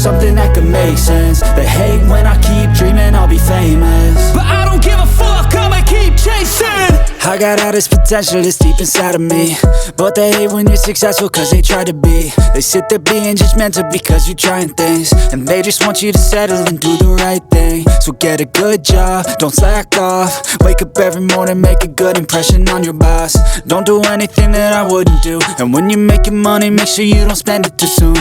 something that could make sense. They hate when I keep dreaming I'll be famous, but I don't give a fuck, I'ma keep chasing. I got all this potential that's deep inside of me, but they hate when you're successful cause they try to be. They sit there being judgmental because you're trying things, and they just want you to settle and do the right thing. So get a good job, don't slack off. Wake up every morning, make a good impression on your boss. Don't do anything that I wouldn't do, and when you're making money, make sure you don't spend it too soon.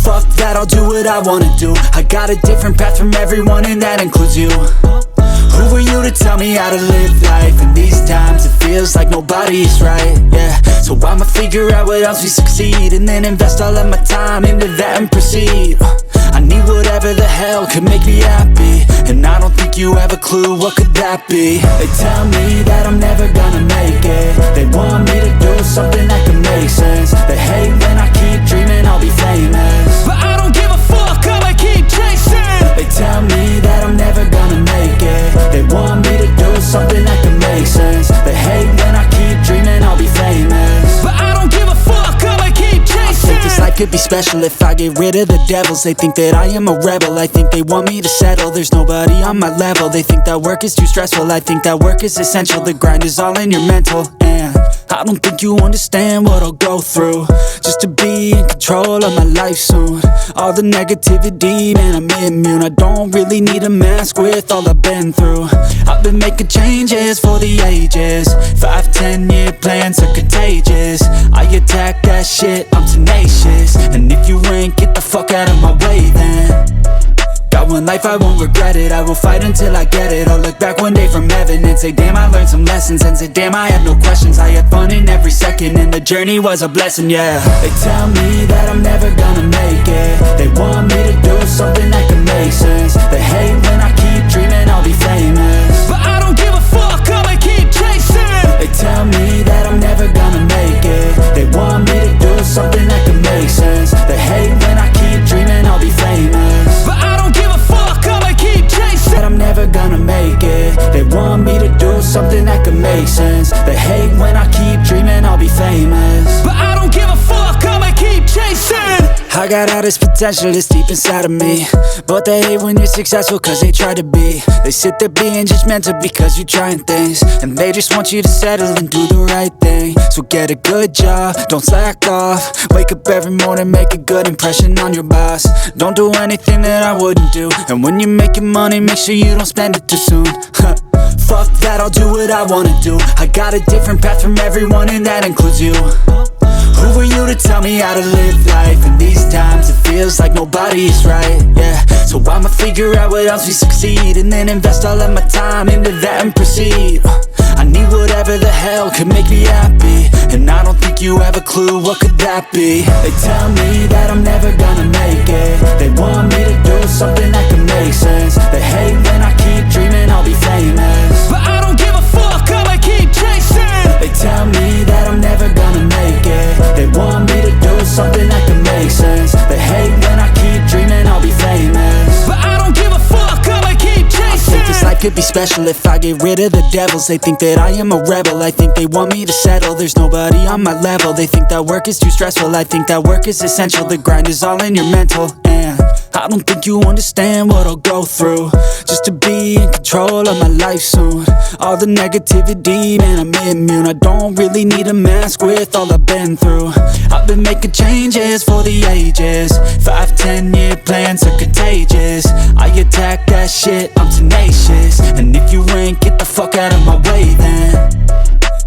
Fuck that, I'll do what I wanna do. I got a different path from everyone, and that includes you. Who are you to tell me how to live life? In these times it feels like nobody's right, yeah. So I'ma figure out what else we succeed, and then invest all of my time into that and proceed. I need whatever the hell could make me happy, and I don't think you have a clue what could that be. They tell me that I'm never gonna make it. They want me to do something that could make sense. They hate when I keep dreaming I'll be famous, but I don't give a fuck, I'ma keep chasing. They tell me that I'm never gonna make it. They want me to do something that could make sense. They hate when I keep dreaming I'll be famous, but I don't give a fuck, I'ma keep chasing. I think this life could be special if I get rid of the devils. They think that I am a rebel, I think they want me to settle. There's nobody on my level. They think that work is too stressful, I think that work is essential. The grind is all in your mental, and I don't think you understand what I'll go through just to be in control of my life soon. All the negativity, man, I'm immune. I don't really need a mask with all I've been through. I've been making changes for the ages. 5-10 year plans are contagious. I attack that shit, I'm tenacious. And if you ain't, get the fuck out of my way then. Got one life, I won't regret it. I will fight until I get it. I'll look back one day from heaven and say, damn, I learned some lessons. And say, damn, I had no questions. I had fun in every second, and the journey was a blessing, yeah. They tell me that I'm never gonna make it. They want me to do something that can make sense. They hate when I keep dreaming I'll be famous, but I don't give a fuck, I'ma keep chasing. They tell me that I'm never gonna make it. They want me to do something that can make sense. They hate when I keep dreaming I'll be famous, but I don't give a fuck, I'ma keep chasing. That I'm never gonna make it. They want me to do something that can make sense. They hate when I keep dreaming I'll be famous, but I don't give a fuck, I'ma keep chasing. I got all this potential that's deep inside of me, but they hate when you're successful cause they try to be. They sit there being judgmental because you're trying things, and they just want you to settle and do the right thing. So get a good job, don't slack off. Wake up every morning, make a good impression on your boss. Don't do anything that I wouldn't do, and when you're making money, make sure you don't spend it too soon. Fuck that, I'll do what I wanna do. I got a different path from everyone, and that includes you. Who are you to tell me how to live life? In these times it feels like nobody's right, yeah. So I'ma figure out what else we succeed, and then invest all of my time into that and proceed. I need whatever the hell could make me happy, and I don't think you have a clue what could that be. They tell me that I'm never gonna make it. They want me to do something that can make sense. They hate when I keep dreaming I'll be famous, but I don't give a fuck, I'ma keep chasing. They tell me that I'm never gonna make it. They want me to do something that can make sense. They hate when I keep dreaming I'll be famous, but I don't give a fuck, I'ma keep chasing. I think this life could be special if I get rid of the devils. They think that I am a rebel, I think they want me to settle. There's nobody on my level. They think that work is too stressful, I think that work is essential. The grind is all in your mental, and I don't think you understand what I'll go through just to be in control of my life soon. All the negativity, man, I'm immune. I don't really need a mask with all I've been through. I've been making changes for the ages. 5-10 year plans are contagious. I attack that shit, I'm tenacious. And if you ain't, get the fuck out of my way then.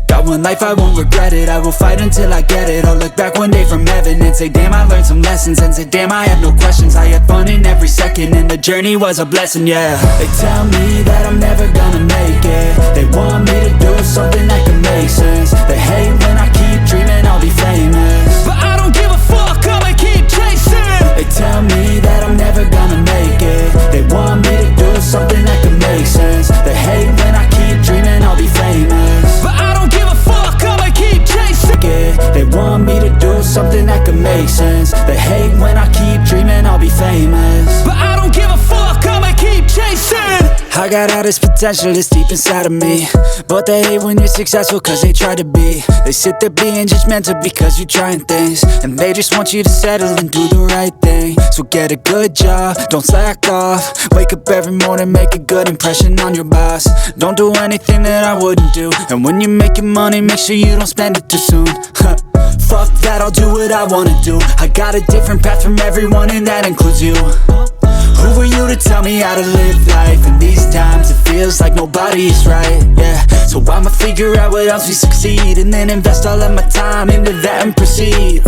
Got one life, I won't regret it. I will fight until I get it. I'll look back one day from heaven and say, damn, I learned some lessons. And say, damn, I have no questions. I had fun in every second, and the journey was a blessing, yeah. They tell me that I'm never gonna make it. They want me to do something that can make sense. They hate when I keep dreaming I'll be famous, but I don't give a fuck, I'ma keep chasing. They tell me that I'm never gonna make it. They want me to do something that can make sense. They hate when I keep dreaming I'll be famous, but I don't give a fuck, I'ma keep chasing. They want me to do something that can make sense. They hate when I keep dreaming I'll be famous, but I don't give a fuck, I'ma keep chasing. I got all this potential that's deep inside of me, but they hate when you're successful cause they try to be. They sit there being judgmental because you're trying things, and they just want you to settle and do the right thing. So get a good job, don't slack off. Wake up every morning, make a good impression on your boss. Don't do anything that I wouldn't do. And when you're making money, make sure you don't spend it too soon. Fuck that, I'll do what I wanna do. I got a different path from everyone and that includes you. Who are you to tell me how to live life? In these times it feels like nobody's right, yeah. So I'ma figure out what else we succeed, and then invest all of my time into that and proceed.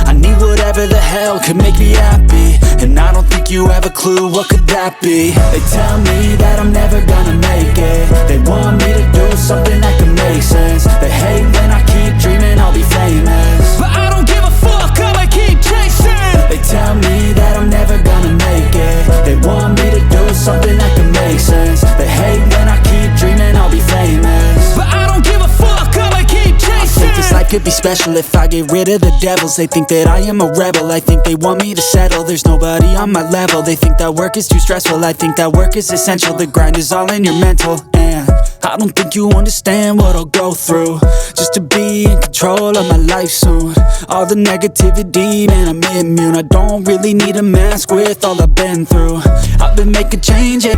I need whatever the hell could make me happy, and I don't think you have a clue what could that be. They tell me that I'm never gonna make it. They want me to do something that can make sense. They hate when I keep dreaming I'll be famous, but I don't give a fuck, I'ma keep chasing. They tell me that I'm never gonna make it. They want me to do something that can make sense. They hate when I keep dreaming I'll be famous, but I don't give a fuck, I'ma keep chasing. I think this life could be special if I get rid of the devils. They think that I am a rebel, I think they want me to settle. There's nobody on my level. They think that work is too stressful, I think that work is essential. The grind is all in your mental, and I don't think you understand what I'll go through just to be in control of my life soon. All the negativity, man, I'm immune. I don't really need a mask with all I've been through. I've been making change, yeah.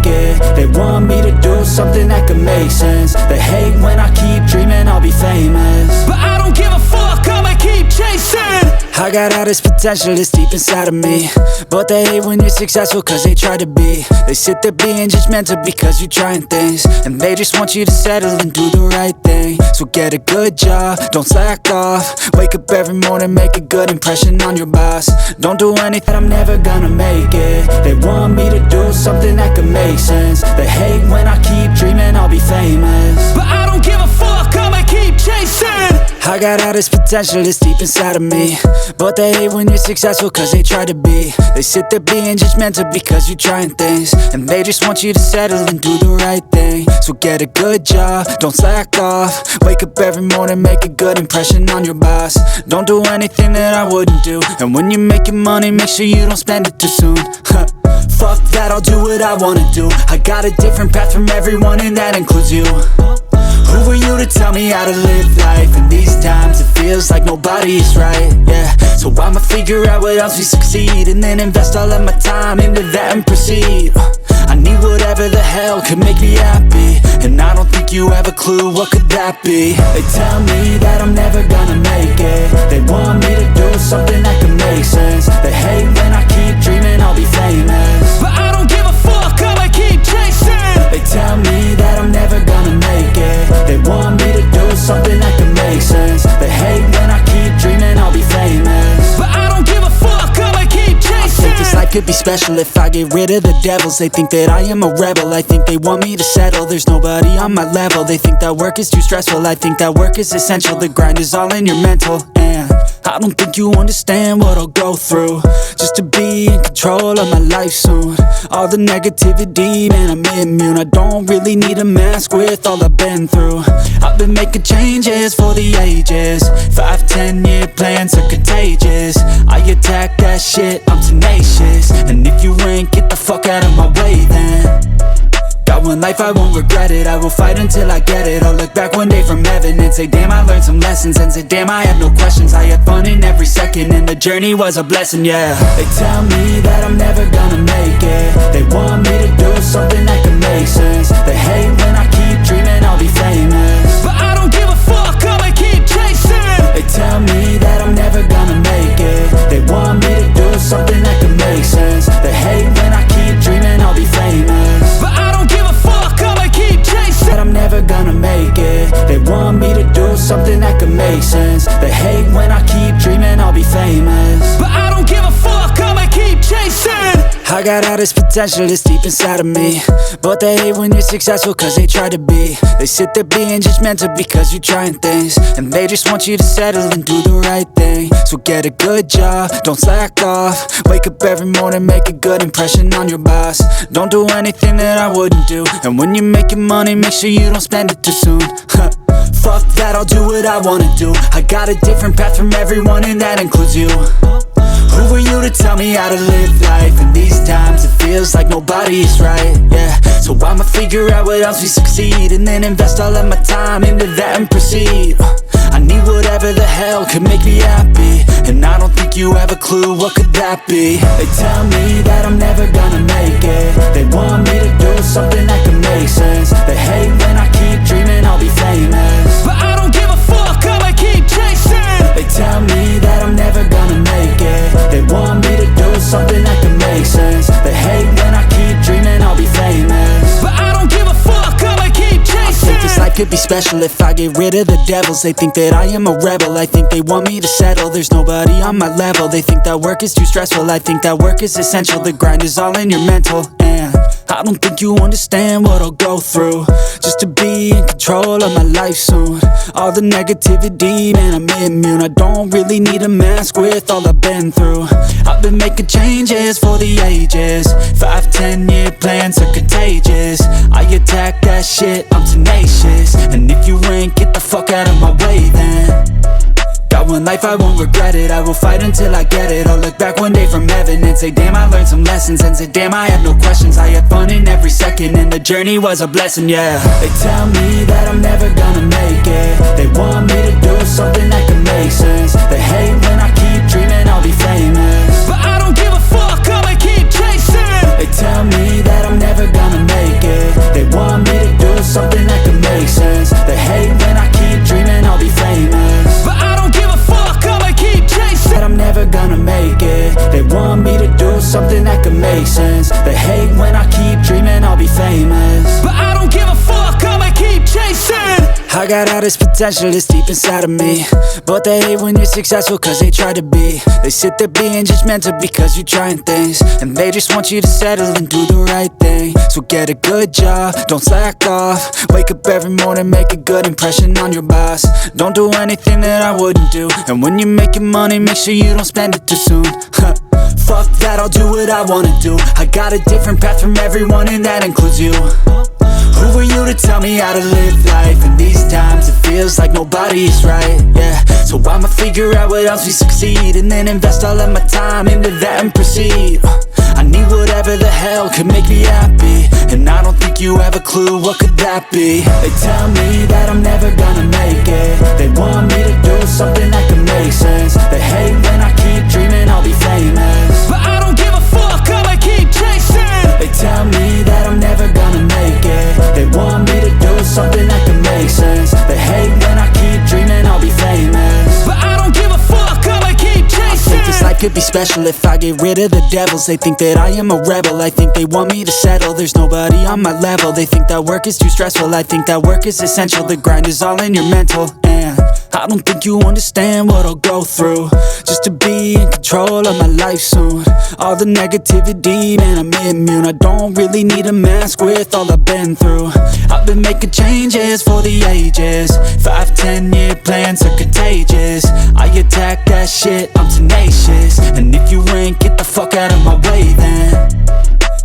They want me to do something that can make sense. They hate when I keep dreaming I'll be famous, but I don't give a fuck, I'ma keep chasing. I got all this potential that's deep inside of me, but they hate when you're successful cause they try to be. They sit there being judgmental because you're trying things, and they just want you to settle and do the right thing. So get a good job, don't slack off. Wake up every morning, make a good impression on your boss. Don't do anything, I'm never gonna make it. They want me to do something that can make sense. They hate when I keep dreaming I'll be famous, but I don't give a fuck, I'ma keep chasing. I got all this potential that's deep inside of me, but they hate when you're successful cause they try to be. They sit there being judgmental because you're trying things, and they just want you to settle and do the right thing. So get a good job, don't slack off. Wake up every morning, make a good impression on your boss. Don't do anything that I wouldn't do. And when you're making money, make sure you don't spend it too soon. Fuck that, I'll do what I wanna do. I got a different path from everyone and that includes you. Who are you to tell me how to live life? In these times it feels like nobody's right, yeah. So I'ma figure out what else we succeed, and then invest all of my time into that and proceed. I need whatever the hell could make me happy, and I don't think you have a clue what could that be. They tell me that I'm never gonna make it. They want me to do something that can make sense. They hate when I keep dreaming I'll be famous, but I don't give a fuck, I'ma keep chasing. They tell me that I'm never gonna make it. They want me to do something that can make sense. They hate when I keep dreaming I'll be famous, but I don't give a fuck, I'ma keep chasing. I think this life could be special if I get rid of the devils. They think that I am a rebel, I think they want me to settle. There's nobody on my level. They think that work is too stressful, I think that work is essential. The grind is all in your mental, and I don't think you understand what I'll go through just to be in control of my life soon. All the negativity, man, I'm immune. I don't really need a mask with all I've been through. I've been making changes for the ages. 5-10 year plans are contagious. I attack that shit, I'm tenacious. And if you ain't, get the fuck out of my way then. Got one life, I won't regret it. I will fight until I get it. I'll look back one day from heaven and say, damn, I learned some lessons. And say, damn, I have no questions. I had fun in every second, and the journey was a blessing, yeah. They tell me that I'm never gonna make it. They want me to do something that can make sense. They hate when I keep dreaming I'll be famous, but I don't give a fuck, I'ma keep chasing. They tell me that I'm never gonna make it. They want me to do something that can make sense. They hate when I keep dreaming I'll be famous, but I don't give a fuck, I'ma keep chasing. That I'm never gonna make it. They want me to do something that can make sense. They hate when I keep dreaming I'll be famous, but I don't give a fuck, I'ma keep chasing. I got all this potential that's deep inside of me, but they hate when you're successful cause they try to be. They sit there being judgmental because you're trying things, and they just want you to settle and do the right thing. So get a good job, don't slack off. Wake up every morning, make a good impression on your boss. Don't do anything that I wouldn't do. And when you're making money, make sure you don't spend it too soon. Fuck that, I'll do what I wanna do. I got a different path from everyone and that includes you. Who are you to tell me how to live life? In these times it feels like nobody's right, yeah. So I'ma figure out what else we succeed, and then invest all of my time into that and proceed. I need whatever the hell could make me happy, and I don't think you have a clue what could that be. They tell me that I'm never gonna make it. They want me to do something that can make sense. They hate when I keep dreaming I'll be famous, but I don't give a fuck, I'ma keep chasing. They tell me that I'm never gonna make it. They want me to do something that can make sense. They hate when I keep dreaming I'll be famous, but I don't give a fuck, I'ma keep chasing. I think this life could be special if I get rid of the devils. They think that I am a rebel, I think they want me to settle. There's nobody on my level. They think that work is too stressful, I think that work is essential. The grind is all in your mental, and I don't think you understand what I'll go through just to be in control of my life soon. All the negativity, man, I'm immune. I don't really need a mask with all I've been through. I've been making changes for the ages. 5-10 year plans are contagious. I attack that shit, I'm tenacious. And if you ain't, get the fuck out of my way then. Got one life, I won't regret it. I will fight until I get it. I'll look back one day from heaven and say, damn, I learned some lessons. And say, damn, I have no questions. I had fun in every second, and the journey was a blessing, yeah. They tell me that I'm never gonna make it. They want me to do something that can make sense. They hate when I keep dreaming I'll be famous, but I don't give a fuck, I'ma keep chasing. They tell me that I'm never gonna make it. They want me to do something that can make sense. They hate when I keep dreaming I'll be famous, but I don't give a fuck, I'ma keep chasing. that I'm never gonna make it. They want me to do something that can make sense. They hate when I keep dreaming I'll be famous, but I don't give a fuck, I'ma keep chasing. I got all this potential that's deep inside of me, but they hate when you're successful cause they try to be. They sit there being judgmental because you're trying things, and they just want you to settle and do the right thing. So get a good job, don't slack off. Wake up every morning, make a good impression on your boss. Don't do anything that I wouldn't do, and when you're making money, make sure you don't spend it too soon. Fuck that, I'll do what I wanna do. I got a different path from everyone, and that includes you. Who are you to tell me how to live life? In these times it feels like nobody is right, yeah. So I'ma figure out what else we succeed, and then invest all of my time into that and proceed. I need whatever the hell could make me happy, and I don't think you have a clue what could that be. They tell me that I'm never gonna make it. They want me to do something that can make sense. They hate when I keep dreaming I'll be famous, but I don't give a fuck, I'ma keep chasing. They tell me that I'm never gonna make it. They want me to do something that can make sense. They hate when I keep dreaming I'll be famous, but I don't give a fuck, I'ma keep chasing. I think this life could be special if I get rid of the devils. They think that I am a rebel, I think they want me to settle. There's nobody on my level. They think that work is too stressful, I think that work is essential. The grind is all in your mental, and I don't think you understand what I'll go through just to be in control of my life soon. All the negativity, man, I'm immune. I don't really need a mask with all I've been through. I've been making changes for the ages. 5-10 year plans are contagious. I attack that shit, I'm tenacious. And if you ain't, get the fuck out of my way then.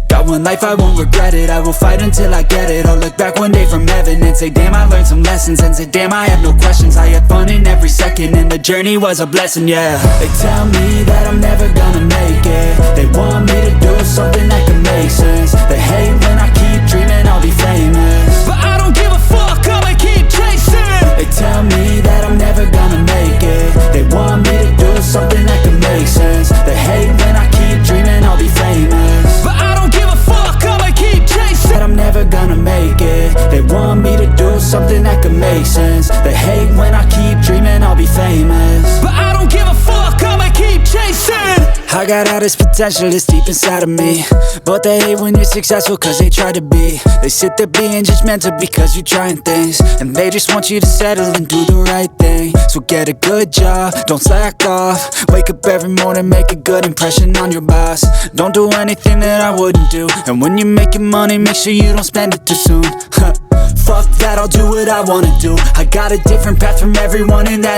Got one life, I won't regret it. I will fight until I get it. I'll look back one day from heaven and say, damn, I learned some lessons. And say, damn, I have no questions. I had fun in every second, and the journey was a blessing, yeah. They tell me that I'm never gonna make it. They want me to do something that can make sense. They hate when I keep dreaming I'll be famous, but I don't give a fuck, I'ma keep chasing. They tell me that I'm never gonna make it. They want me to do something that can make sense. They hate when I keep dreaming I'll be famous, but I don't give a fuck, I'ma keep chasing. that I'm never gonna make it. They want me to do something that can make sense. They hate when I keep dreaming I'll be famous, but I don't give a fuck, I'ma keep chasing. I got all this potential that's deep inside of me, but they hate when you're successful cause they try to be. They sit there being judgmental because you're trying things, and they just want you to settle and do the right thing. So get a good job, don't slack off. Wake up every morning, make a good impression on your boss. Don't do anything that I wouldn't do, and when you're making money, make sure you don't spend it too soon. Fuck that, I'll do what I wanna do. I got a different path from everyone, and that